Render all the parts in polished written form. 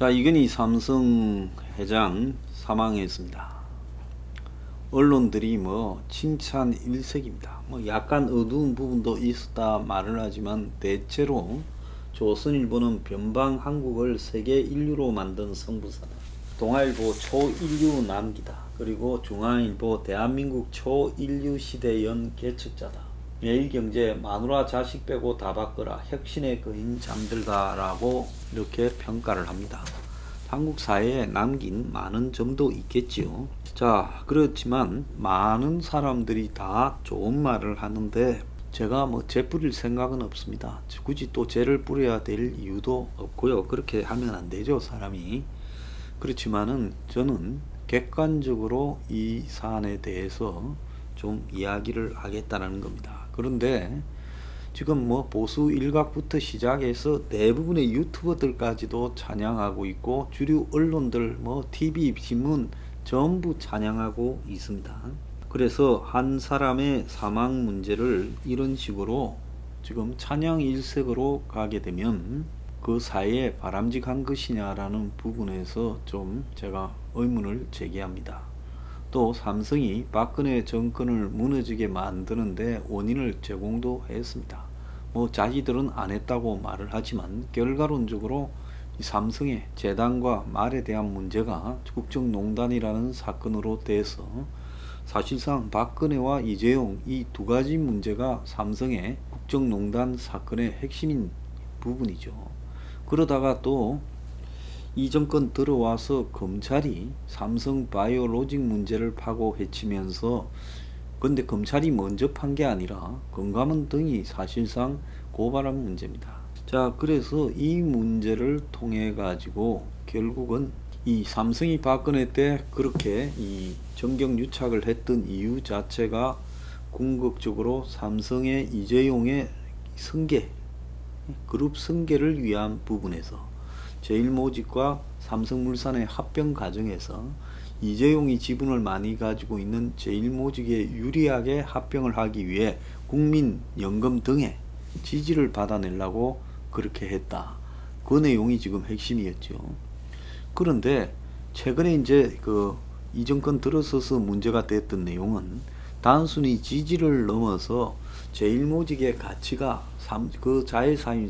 자, 이건희 삼성 회장 사망했습니다. 언론들이 칭찬 일색입니다. 약간 어두운 부분도 있었다 말을 하지만 대체로 조선일보는 변방 한국을 세계 인류로 만든 성부사다. 동아일보 초인류 남기다. 그리고 중앙일보 대한민국 초인류 시대 연 개척자다. 매일경제 마누라 자식 빼고 다 바꿔라. 혁신의 거인 잠들다라고 이렇게 평가를 합니다. 한국 사회에 남긴 많은 점도 있겠지요. 자, 그렇지만 많은 사람들이 다 좋은 말을 하는데 제가 죄 뿌릴 생각은 없습니다. 굳이 또 죄를 뿌려야 될 이유도 없고요. 그렇게 하면 안 되죠, 사람이. 그렇지만은 저는 객관적으로 이 사안에 대해서 좀 이야기를 하겠다는 겁니다. 그런데 지금 보수 일각부터 시작해서 대부분의 유튜버들까지도 찬양하고 있고 주류 언론들 TV, 신문 전부 찬양하고 있습니다. 그래서 한 사람의 사망 문제를 이런 식으로 지금 찬양 일색으로 가게 되면 그 사이에 바람직한 것이냐라는 부분에서 좀 제가 의문을 제기합니다. 또 삼성이 박근혜 정권을 무너지게 만드는데 원인을 제공도 했습니다. 자기들은 안 했다고 말을 하지만 결과론적으로 이 삼성의 재단과 말에 대한 문제가 국정농단이라는 사건으로 돼서 사실상 박근혜와 이재용 이 두 가지 문제가 삼성의 국정농단 사건의 핵심인 부분이죠. 그러다가 또 이 정권 들어와서 검찰이 삼성 바이오로직 문제를 파고 헤치면서 근데 검찰이 먼저 판 게 아니라 금감원 등이 사실상 고발한 문제입니다. 자, 그래서 이 문제를 통해 가지고 결국은 이 삼성이 박근혜 때 그렇게 이 정경유착을 했던 이유 자체가 궁극적으로 삼성의 이재용의 승계, 그룹 승계를 위한 부분에서 제일모직과 삼성물산의 합병 과정에서 이재용이 지분을 많이 가지고 있는 제일모직에 유리하게 합병을 하기 위해 국민연금 등의 지지를 받아내려고 그렇게 했다. 그 내용이 지금 핵심이었죠. 그런데 최근에 이제 이 정권 들어서서 문제가 됐던 내용은 단순히 지지를 넘어서 제일모직의 가치가 그 자회사인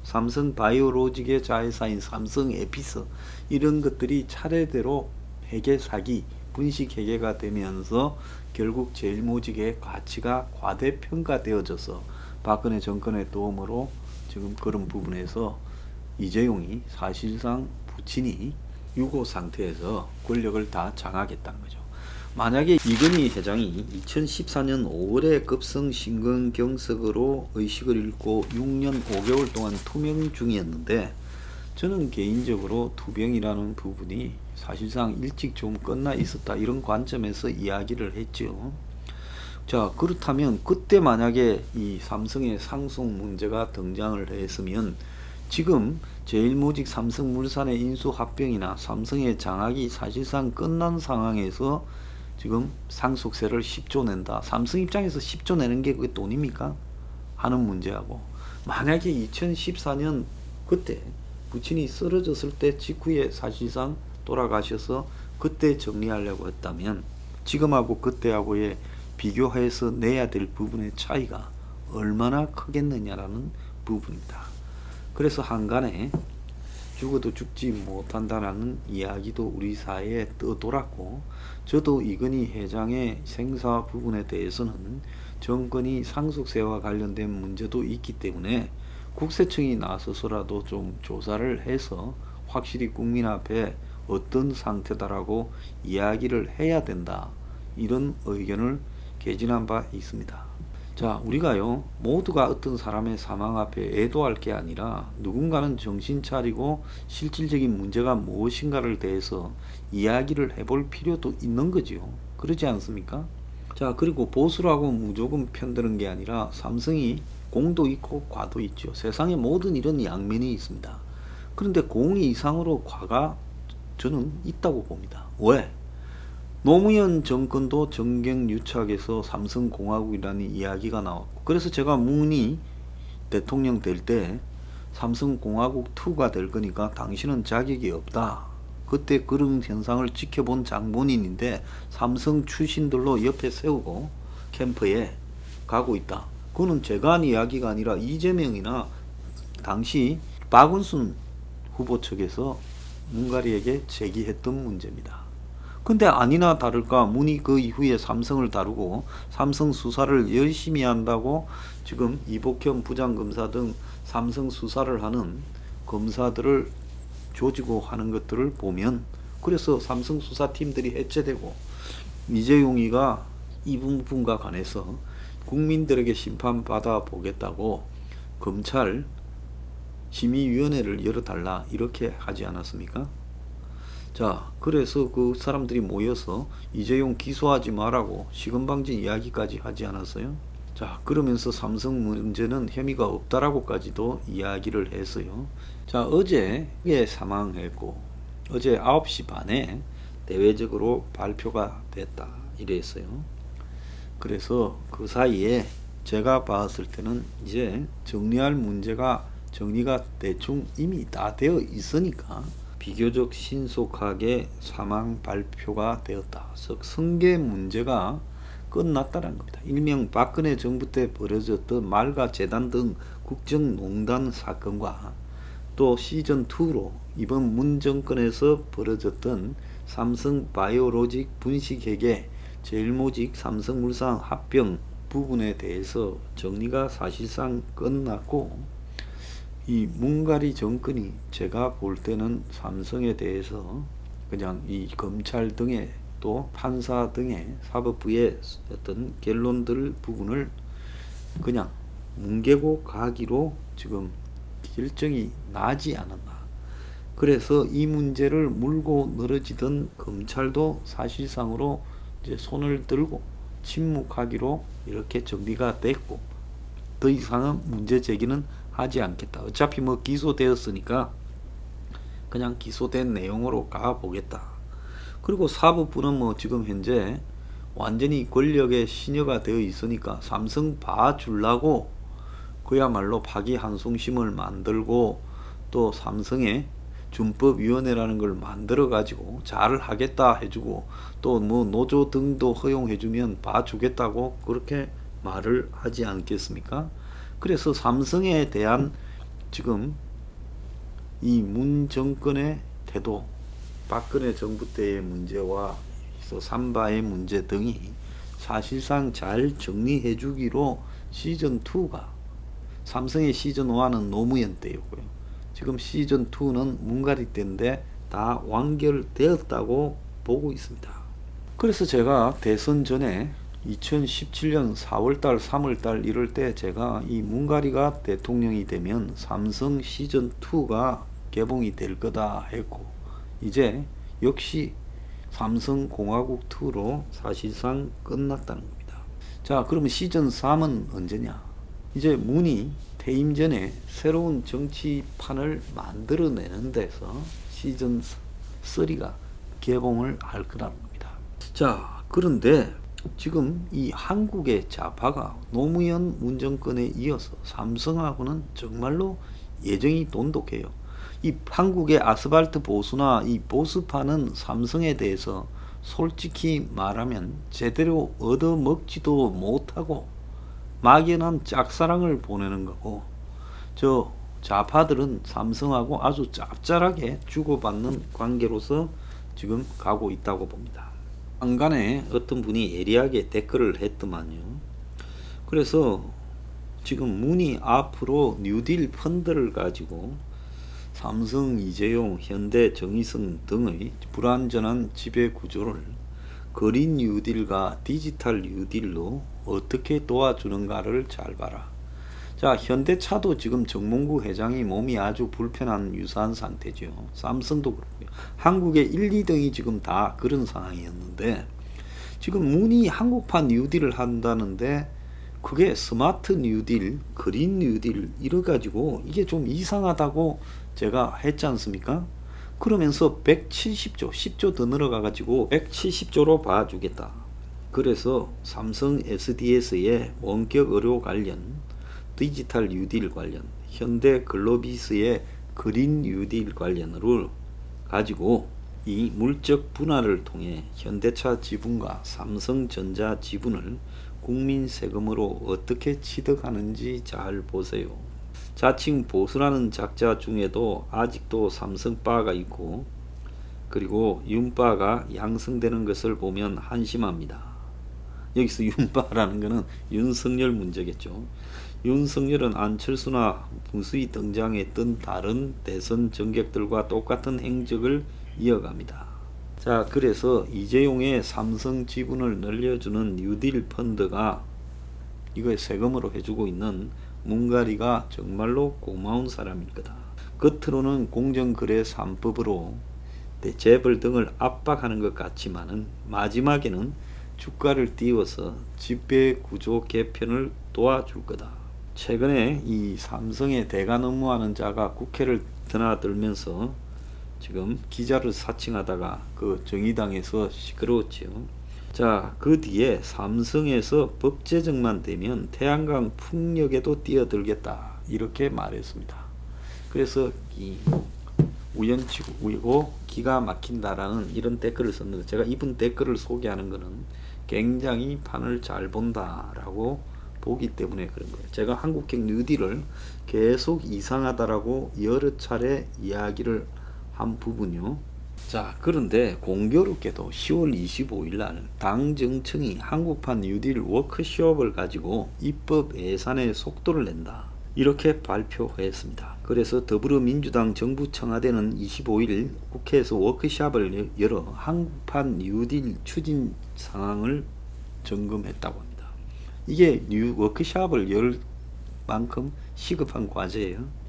삼성바이오로직의 자회사인 삼성에피스 이런 것들이 차례대로 회계 사기, 분식 회계가 되면서 결국 제일모직의 가치가 과대평가되어져서 박근혜 정권의 도움으로 지금 그런 부분에서 이재용이 사실상 부친이 유고 상태에서 권력을 다 장악했다는 거죠. 만약에 이건희 회장이 2014년 5월에 급성 심근경색으로 의식을 잃고 6년 5개월 동안 투명 중이었는데 저는 개인적으로 투병이라는 부분이 사실상 일찍 좀 끝나 있었다 이런 관점에서 이야기를 했죠. 자, 그렇다면 그때 만약에 이 삼성의 상속 문제가 등장을 했으면 지금 제일모직 삼성물산의 인수합병이나 삼성의 장악이 사실상 끝난 상황에서 지금 상속세를 10조 낸다. 삼성 입장에서 10조 내는 게 그게 돈입니까? 하는 문제하고 만약에 2014년 그때 부친이 쓰러졌을 때 직후에 사실상 돌아가셔서 그때 정리하려고 했다면 지금하고 그때하고의 비교해서 내야 될 부분의 차이가 얼마나 크겠느냐라는 부분입니다. 그래서 한간에 죽어도 죽지 못한다라는 이야기도 우리 사회에 떠돌았고 저도 이건희 회장의 생사 부분에 대해서는 정권이 상속세와 관련된 문제도 있기 때문에 국세청이 나서서라도 좀 조사를 해서 확실히 국민 앞에 어떤 상태다라고 이야기를 해야 된다. 이런 의견을 개진한 바 있습니다. 자, 우리가요 모두가 어떤 사람의 사망 앞에 애도할 게 아니라 누군가는 정신 차리고 실질적인 문제가 무엇인가를 대해서 이야기를 해볼 필요도 있는 거지요. 그러지 않습니까? 자, 그리고 보수라고 무조건 편드는 게 아니라 삼성이 공도 있고 과도 있죠. 세상에 모든 일은 양면이 있습니다. 그런데 공 이상으로 과가 저는 있다고 봅니다. 왜? 노무현 정권도 정경유착에서 삼성공화국이라는 이야기가 나왔고 그래서 제가 문이 대통령 될 때 삼성공화국 2가 될 거니까 당신은 자격이 없다. 그때 그런 현상을 지켜본 장본인인데 삼성 출신들로 옆에 세우고 캠프에 가고 있다. 그거는 제가 한 이야기가 아니라 이재명이나 당시 박원순 후보 측에서 문가리에게 제기했던 문제입니다. 근데 아니나 다를까 문이 그 이후에 삼성을 다루고 삼성 수사를 열심히 한다고 지금 이복현 부장검사 등 삼성 수사를 하는 검사들을 조지고 하는 것들을 보면, 그래서 삼성 수사팀들이 해체되고 이재용이가 이 부분과 관해서 국민들에게 심판받아 보겠다고 검찰 심의위원회를 열어달라 이렇게 하지 않았습니까? 자, 그래서 그 사람들이 모여서 이재용 기소하지 말라고 시금방진 이야기까지 하지 않았어요? 자, 그러면서 삼성 문제는 혐의가 없다라고까지도 이야기를 했어요. 자, 어제 사망했고 어제 9시 반에 대외적으로 발표가 됐다 이랬어요. 그래서 그 사이에 제가 봤을 때는 이제 정리할 문제가 정리가 대충 이미 다 되어 있으니까 비교적 신속하게 사망 발표가 되었다. 즉 승계 문제가 끝났다는 겁니다. 일명 박근혜 정부 때 벌어졌던 말가 재단 등 국정농단 사건과 또 시즌2로 이번 문 정권에서 벌어졌던 삼성 바이오로직 분식회계 제일모직 삼성물산 합병 부분에 대해서 정리가 사실상 끝났고, 이 문가리 정권이 제가 볼 때는 삼성에 대해서 그냥 이 검찰 등의 또 판사 등의 사법부의 어떤 결론들 부분을 그냥 뭉개고 가기로 지금 결정이 나지 않았나. 그래서 이 문제를 물고 늘어지던 검찰도 사실상으로 이제 손을 들고 침묵하기로 이렇게 정리가 됐고, 더 이상은 문제 제기는 하지 않겠다. 어차피 뭐 기소되었으니까 그냥 기소된 내용으로 가보겠다. 그리고 사법부는 뭐 지금 현재 완전히 권력의 신여가 되어 있으니까 삼성 봐주려고 그야말로 파기환송심을 만들고 또 삼성의 준법위원회라는 걸 만들어 가지고 잘 하겠다 해주고 또 뭐 노조 등도 허용해주면 봐주겠다고 그렇게 말을 하지 않겠습니까? 그래서 삼성에 대한 지금 이 문 정권의 태도, 박근혜 정부 때의 문제와 삼바의 문제 등이 사실상 잘 정리해 주기로 시즌2가, 삼성의 시즌1은 노무현 때였고요. 지금 시즌2는 문가리 때인데 다 완결되었다고 보고 있습니다. 그래서 제가 대선 전에 2017년 4월달 3월달 이럴 때 제가 이 문가리가 대통령이 되면 삼성 시즌2가 개봉이 될 거다 했고, 이제 역시 삼성공화국2로 사실상 끝났다는 겁니다. 자, 그러면 시즌3은 언제냐? 이제 문이 퇴임 전에 새로운 정치판을 만들어내는 데서 시즌3가 개봉을 할 거라는 겁니다. 자, 그런데 지금 이 한국의 좌파가 노무현 문정권에 이어서 삼성하고는 정말로 예정이 돈독해요. 이 한국의 아스팔트 보수나 이 보수파는 삼성에 대해서 솔직히 말하면 제대로 얻어먹지도 못하고 막연한 짝사랑을 보내는 거고, 저 좌파들은 삼성하고 아주 짭짤하게 주고받는 관계로서 지금 가고 있다고 봅니다. 한간에 어떤 분이 예리하게 댓글을 했더만요. 그래서 지금 문이 앞으로 뉴딜 펀드를 가지고 삼성, 이재용, 현대, 정의성 등의 불완전한 지배 구조를 그린 뉴딜과 디지털 뉴딜로 어떻게 도와주는가를 잘 봐라. 자, 현대차도 지금 정몽구 회장이 몸이 아주 불편한 유사한 상태죠. 삼성도 그렇고요. 한국의 1, 2등이 지금 다 그런 상황이었는데 지금 문이 한국판 뉴딜을 한다는데 그게 스마트 뉴딜, 그린 뉴딜 이래가지고 이게 좀 이상하다고 제가 했지 않습니까? 그러면서 170조, 10조 더 늘어가가지고 170조로 봐주겠다. 그래서 삼성 SDS의 원격 의료 관련, 디지털 뉴딜 관련, 현대글로비스의 그린 뉴딜 관련을 가지고 이 물적 분할을 통해 현대차 지분과 삼성전자 지분을 국민 세금으로 어떻게 취득하는지 잘 보세요. 자칭 보수라는 작자 중에도 아직도 삼성바가 있고, 그리고 윤바가 양성되는 것을 보면 한심합니다. 여기서 윤바라는 것은 윤석열 문제겠죠. 윤석열은 안철수나 무수히 등장했던 다른 대선 정객들과 똑같은 행적을 이어갑니다. 자, 그래서 이재용의 삼성 지분을 늘려주는 뉴딜 펀드가 이거 세금으로 해주고 있는 문가리가 정말로 고마운 사람일 거다. 겉으로는 공정거래 3법으로 재벌 등을 압박하는 것 같지만은 마지막에는 주가를 띄워서 지배구조 개편을 도와줄 거다. 최근에 이 삼성의 대관 업무하는 자가 국회를 드나들면서 지금 기자를 사칭하다가 그 정의당에서 시끄러웠지요. 자, 그 뒤에 삼성에서 법 제정만 되면 태양광 풍력에도 뛰어들겠다 이렇게 말했습니다. 그래서 이 우연치고 기가 막힌다라는 이런 댓글을 썼는데, 제가 이분 댓글을 소개하는 것은 굉장히 판을 잘 본다라고 보기 때문에 그런 거예요. 제가 한국형 뉴딜을 계속 이상하다라고 여러 차례 이야기를 한 부분이요. 자, 그런데 공교롭게도 10월 25일 날 당정청이 한국판 뉴딜 워크숍을 가지고 입법 예산의 속도를 낸다 이렇게 발표했습니다. 그래서 더불어민주당 정부 청와대는 25일 국회에서 워크숍을 열어 한국판 뉴딜 추진 상황을 점검했다고 합니다. 이게 워크숍을 열 만큼 시급한 과제예요.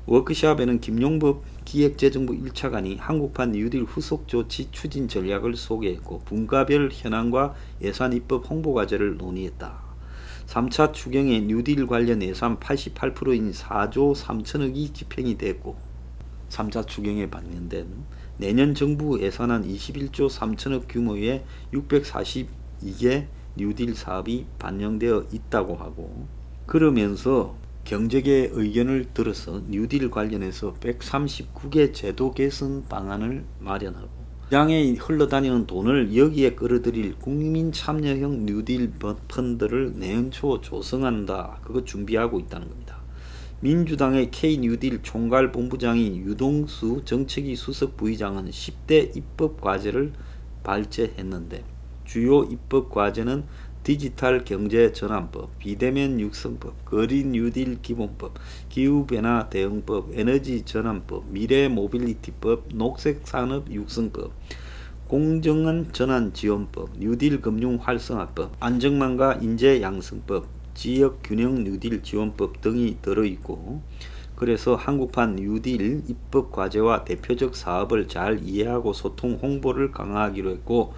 워크숍에는 김용법 기획재정부 1차관이 한국판 뉴딜 후속 조치 추진 전략을 소개했고, 분과별 현황과 예산 입법 홍보 과제를 논의했다. 3차 추경의 뉴딜 관련 예산 88%인 4조 3천억이 집행이 됐고, 3차 추경에 반영된 내년 정부 예산안 21조 3천억 규모의 642개 뉴딜 사업이 반영되어 있다고 하고, 그러면서 경제계 의견을 들어서 뉴딜 관련해서 139개 제도 개선 방안을 마련하고, 시장에 흘러다니는 돈을 여기에 끌어들일 국민 참여형 뉴딜 펀드를 내년 초 조성한다. 그거 준비하고 있다는 겁니다. 민주당의 K뉴딜 총괄본부장인 유동수 정책위 수석 부의장은 10대 입법 과제를 발제했는데, 주요 입법 과제는 디지털 경제 전환법, 비대면 육성법, 그린 뉴딜 기본법, 기후변화 대응법, 에너지 전환법, 미래 모빌리티법, 녹색 산업 육성법, 공정한 전환 지원법, 뉴딜 금융 활성화법, 안정망과 인재 양성법, 지역 균형 뉴딜 지원법 등이 들어있고, 그래서 한국판 뉴딜 입법 과제와 대표적 사업을 잘 이해하고 소통 홍보를 강화하기로 했고,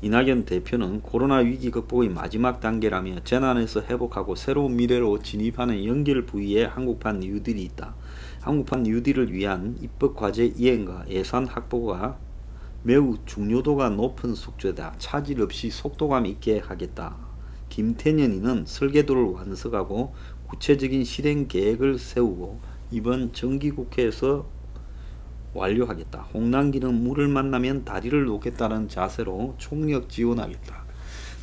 이낙연 대표는 코로나 위기 극복의 마지막 단계라며 재난에서 회복하고 새로운 미래로 진입하는 연결 부위에 한국판 뉴딜이 있다. 한국판 뉴딜을 위한 입법 과제 이행과 예산 확보가 매우 중요도가 높은 숙제다. 차질 없이 속도감 있게 하겠다. 김태년이는 설계도를 완성하고 구체적인 실행 계획을 세우고 이번 정기국회에서 완료하겠다. 홍남기는 물을 만나면 다리를 놓겠다는 자세로 총력 지원하겠다.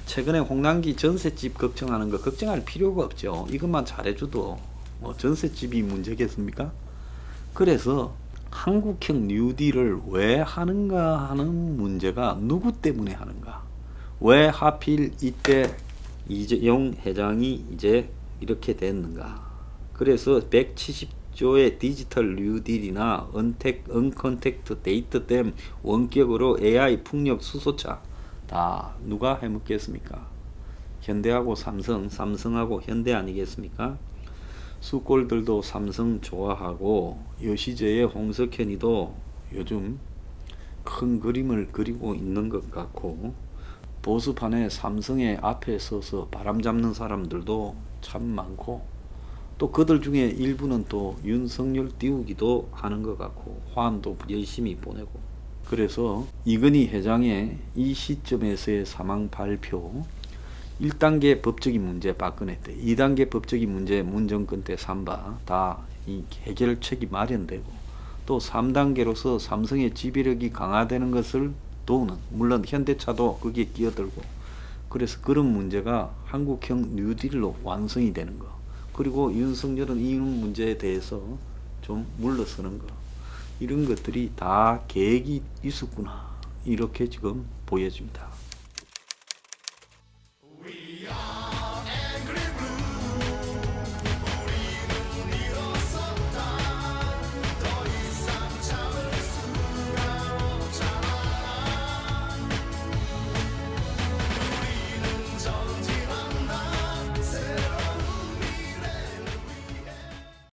최근에 홍남기 전셋집 걱정하는 거 걱정할 필요가 없죠. 이것만 잘해줘도 뭐 전셋집이 문제겠습니까? 그래서 한국형 뉴딜을 왜 하는가 하는 문제가 누구 때문에 하는가? 왜 하필 이때 이재용 회장이 이제 이렇게 됐는가? 그래서 170조의 디지털 뉴딜이나 언컨택트 데이터 댐 원격으로 AI 풍력 수소차 다 누가 해먹겠습니까? 현대하고 삼성, 삼성하고 현대 아니겠습니까? 수골들도 삼성 좋아하고 여시제의 홍석현이도 요즘 큰 그림을 그리고 있는 것 같고, 보수판에 삼성의 앞에 서서 바람 잡는 사람들도 참 많고, 또 그들 중에 일부는 또 윤석열 띄우기도 하는 것 같고 화환도 열심히 보내고, 그래서 이건희 회장의 이 시점에서의 사망 발표, 1단계 법적인 문제 박근혜 때, 2단계 법적인 문제 문정권 때 삼바 다 이 해결책이 마련되고, 또 3단계로서 삼성의 지배력이 강화되는 것을 도우는, 물론 현대차도 거기에 끼어들고, 그래서 그런 문제가 한국형 뉴딜로 완성이 되는 거, 그리고 윤석열은 이 문제에 대해서 좀 물러서는 거, 이런 것들이 다 계획이 있었구나, 이렇게 지금 보여집니다.